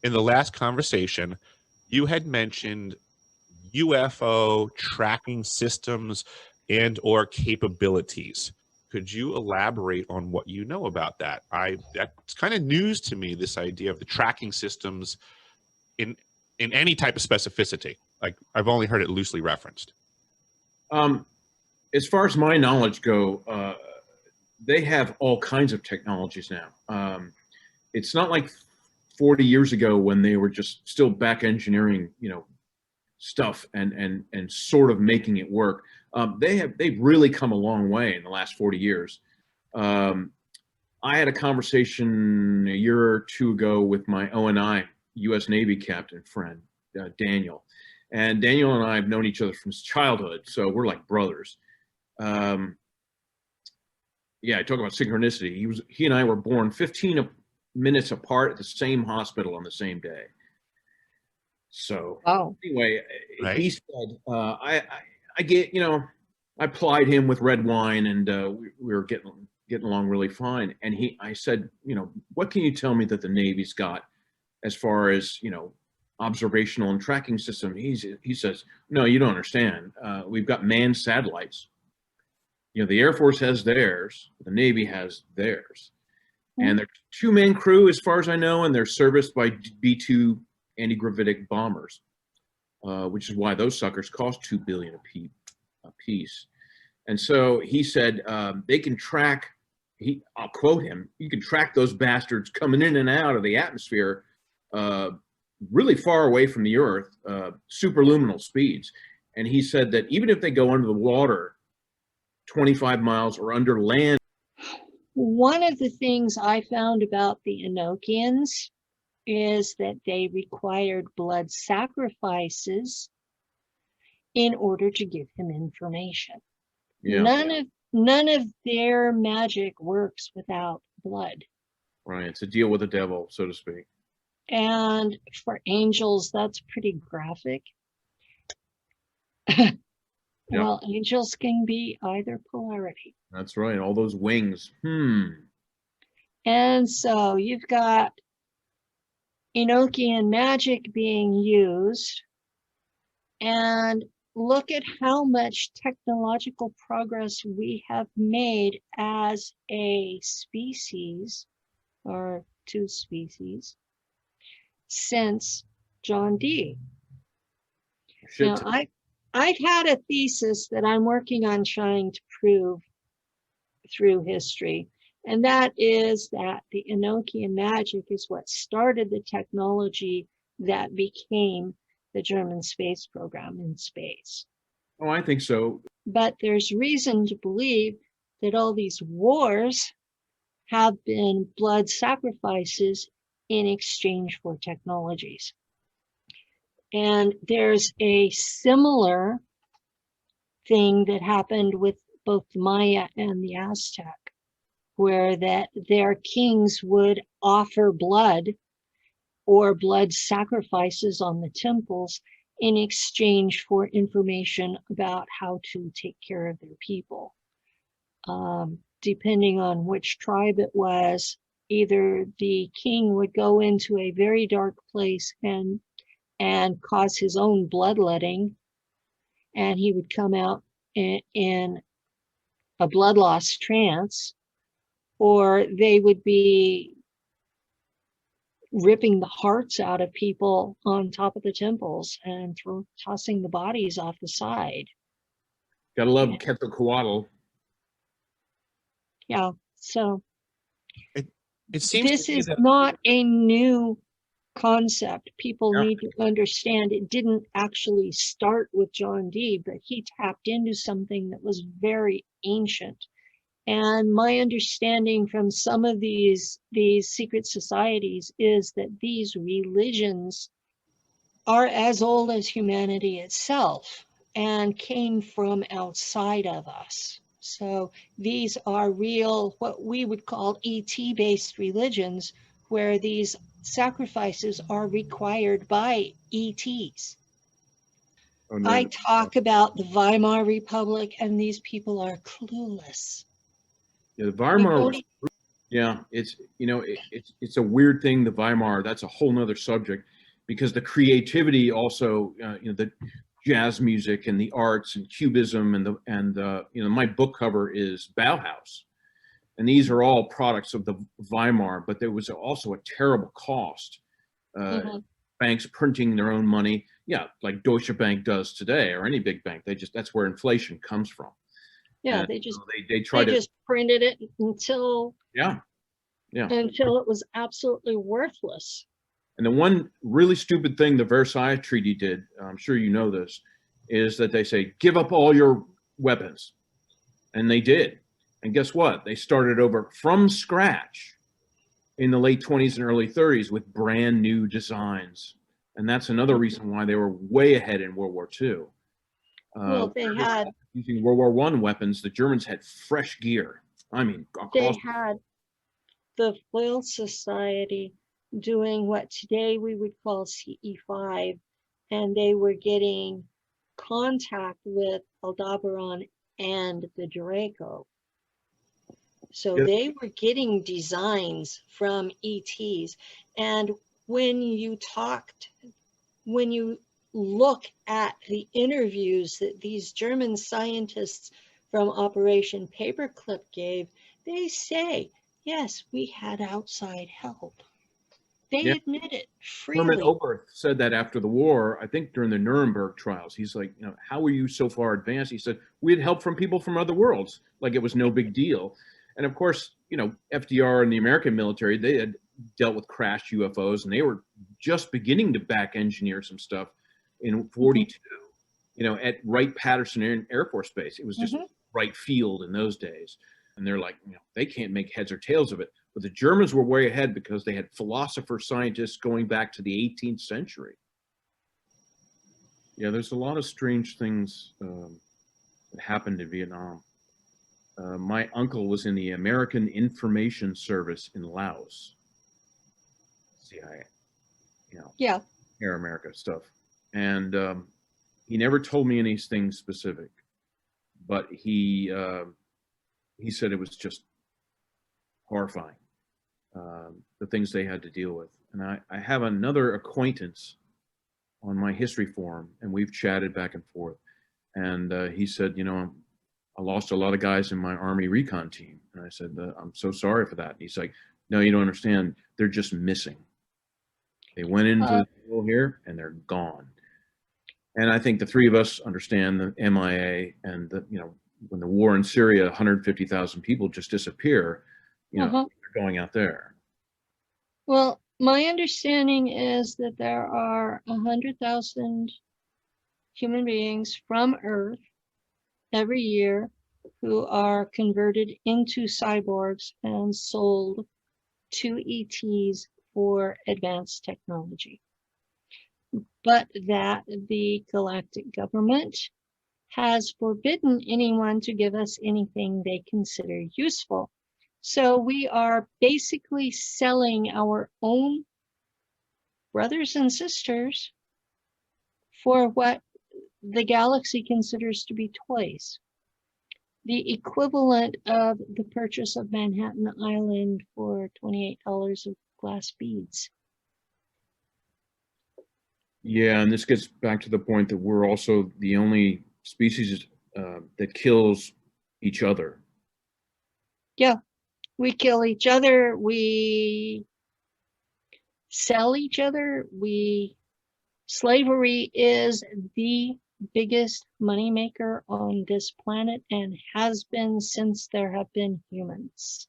in the last conversation, you had mentioned UFO tracking systems and or capabilities. Could you elaborate on what you know about that? That's kind of news to me, this idea of the tracking systems in any type of specificity. Like, I've only heard it loosely referenced. As far as my knowledge go, they have all kinds of technologies now. It's not like 40 years ago when they were just still back engineering, stuff and sort of making it work. They've really come a long way in the last 40 years. I had a conversation a year or two ago with my ONI U.S. Navy captain friend, Daniel. And Daniel and I have known each other from childhood, so we're like brothers. Yeah, I talk about synchronicity. He and I were born 15 minutes apart at the same hospital on the same day. So anyway, right. He said, I get, I plied him with red wine, and we were getting along really fine. And I said, what can you tell me that the Navy's got as far as, observational and tracking system? He says, no, you don't understand. We've got manned satellites. The Air Force has theirs, the Navy has theirs. And they're two-man crew, as far as I know, and they're serviced by B-2 anti-gravitic bombers, which is why those suckers cost $2 billion a piece. And so he said they can track. I'll quote him: "You can track those bastards coming in and out of the atmosphere, really far away from the Earth, superluminal speeds." And he said that even if they go under the water 25 miles or under land. One of the things I found about the Enochians is that they required blood sacrifices in order to give him information. Yeah. None of their magic works without blood. Right, it's a deal with the devil, so to speak. And for angels, that's pretty graphic. Well, angels can be either polarity. That's right, all those wings. And so you've got Enochian magic being used, and look at how much technological progress we have made as a species, or two species, since John Dee. Now, I've had a thesis that I'm working on trying to prove through history, and that is that the Enochian magic is what started the technology that became the German space program in space. Oh, I think so. But there's reason to believe that all these wars have been blood sacrifices in exchange for technologies. And there's a similar thing that happened with both the Maya and the Aztec, where that their kings would offer blood or blood sacrifices on the temples in exchange for information about how to take care of their people. Depending on which tribe it was, either the king would go into a very dark place and cause his own bloodletting, and he would come out in a blood loss trance, or they would be ripping the hearts out of people on top of the temples and tossing the bodies off the side. Gotta love Quetzalcoatl. Yeah, so it seems this is not a new concept. People Yeah. need to understand it didn't actually start with John Dee, but he tapped into something that was very ancient. And my understanding from some of these secret societies is that these religions are as old as humanity itself and came from outside of us. So these are real, what we would call ET-based religions, where these sacrifices are required by ETs. Oh, no. I talk about the Weimar Republic, and these people are clueless. Yeah, the Weimar. Yeah, it's, you know, it's a weird thing, the Weimar. That's a whole nother subject, because the creativity also, you know, the jazz music and the arts and Cubism and you know, my book cover is Bauhaus, and these are all products of the Weimar. But there was also a terrible cost. Mhm. Banks printing their own money, yeah, like Deutsche Bank does today, or any big bank. They just, that's where inflation comes from. Yeah, And they so just they try to, just printed it until yeah, yeah. it was absolutely worthless. And the one really stupid thing the Versailles Treaty did, I'm sure you know this, is that they say, give up all your weapons. And they did. And guess what? They started over from scratch in the late 20s and early 30s with brand new designs. And that's another reason why they were way ahead in World War II. Well, they had Using World War I weapons, the Germans had fresh gear. I mean, they across, had the Foil Society doing what today we would call CE5, and they were getting contact with Aldebaran and the Draco. So Yeah. they were getting designs from ETs. And when you look at the interviews that these German scientists from Operation Paperclip gave, they say, yes, we had outside help. They Yeah. admit it Herman freely. Oberth said that after the war, I think during the Nuremberg trials. He's like, you know, how were you so far advanced? He said, we had help from people from other worlds, like it was no big deal. And of course, you know, FDR and the American military, they had dealt with crashed UFOs, and they were just beginning to back engineer some stuff in 42, you know, at Wright-Patterson Air Force Base. It was just Wright Field in those days. And they're like, you know, they can't make heads or tails of it. But the Germans were way ahead because they had philosopher scientists going back to the 18th century. Yeah, there's a lot of strange things that happened in Vietnam. My uncle was in the American Information Service in Laos. CIA, you know, Yeah. Air America stuff. And he never told me anything specific, but he said it was just horrifying, the things they had to deal with. And I have another acquaintance on my history forum, and we've chatted back and forth. And he said, you know, I lost a lot of guys in my Army recon team. And I said, I'm so sorry for that. And he's like, no, you don't understand. They're just missing. They went into the deal here and they're gone. And I think the three of us understand the MIA, and the, you know, when the war in Syria, 150,000 people just disappear, you know, they're going out there. Well, my understanding is that there are 100,000 human beings from Earth every year who are converted into cyborgs and sold to ETs for advanced technology. But that the galactic government has forbidden anyone to give us anything they consider useful. So we are basically selling our own brothers and sisters for what the galaxy considers to be toys. The equivalent of the purchase of Manhattan Island for $28 of glass beads. Yeah, and this gets back to the point that we're also the only species that kills each other. Yeah, we kill each other, we sell each other, slavery is the biggest moneymaker on this planet and has been since there have been humans.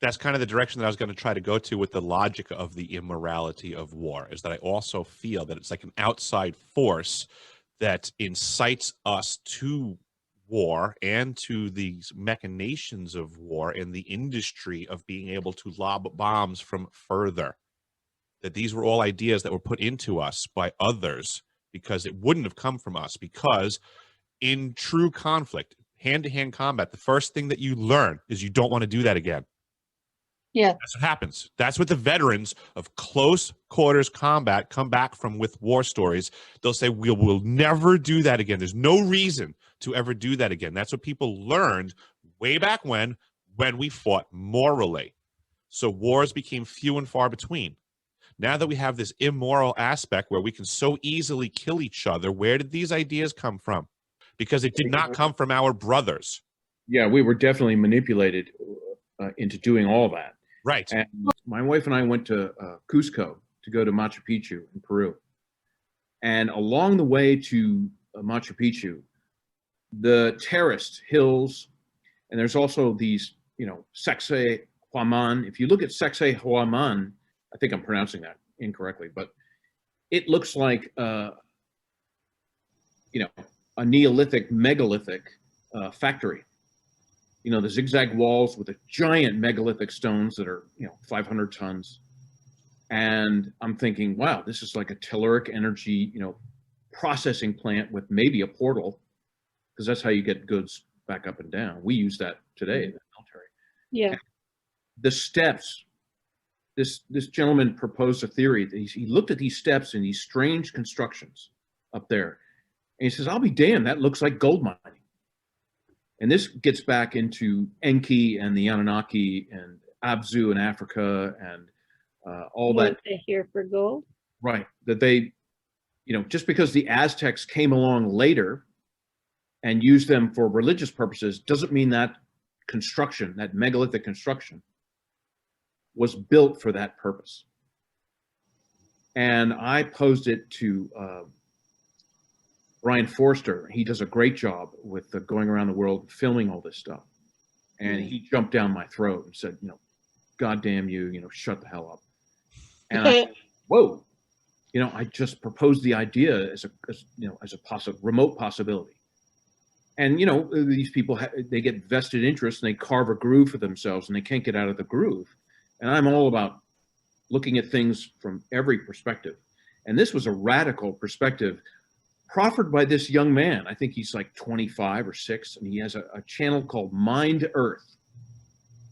That's kind of the direction that I was going to try to go to with the logic of the immorality of war, is that I also feel that it's like an outside force that incites us to war and to these machinations of war and the industry of being able to lob bombs from further. That these were all ideas that were put into us by others because it wouldn't have come from us. Because in true conflict, hand-to-hand combat, the first thing that you learn is you don't want to do that again. Yeah. That's what happens. That's what the veterans of close quarters combat come back from with war stories. They'll say, we'll never do that again. There's no reason to ever do that again. That's what people learned way back when when we fought morally. So wars became few and far between. Now that we have this immoral aspect where we can so easily kill each other, where did these ideas come from? Because it did not come from our brothers. Yeah, we were definitely manipulated into doing all that. Right. And my wife and I went to Cusco to go to Machu Picchu in Peru. And along the way to Machu Picchu, the terraced hills, and there's also these, you know, Sacsayhuaman. If you look at Sacsayhuaman, I think I'm pronouncing that incorrectly, but it looks like, you know, a Neolithic, megalithic factory. You know, the zigzag walls with the giant megalithic stones that are, you know, 500 tons. And I'm thinking, wow, this is like a telluric energy, you know, processing plant with maybe a portal, because that's how you get goods back up and down. We use that today in the military. Yeah. And the steps, this gentleman proposed a theory that he looked at these steps and these strange constructions up there. And he says, I'll be damned, that looks like gold mining. And this gets back into Enki and the Anunnaki and Abzu in Africa and all that. They here for gold. Right. That they, you know, just because the Aztecs came along later and used them for religious purposes doesn't mean that construction, that megalithic construction, was built for that purpose. And I posed it to Brian Forster. He does a great job with going around the world filming all this stuff. And he jumped down my throat and said, you know, God damn you, you know, shut the hell up. And I said, whoa, you know, I just proposed the idea as a remote possibility. And, you know, these people, they get vested interest and they carve a groove for themselves and they can't get out of the groove. And I'm all about looking at things from every perspective. And this was a radical perspective proffered by this young man. I think he's like 25 or 6, and he has a channel called Mind Earth.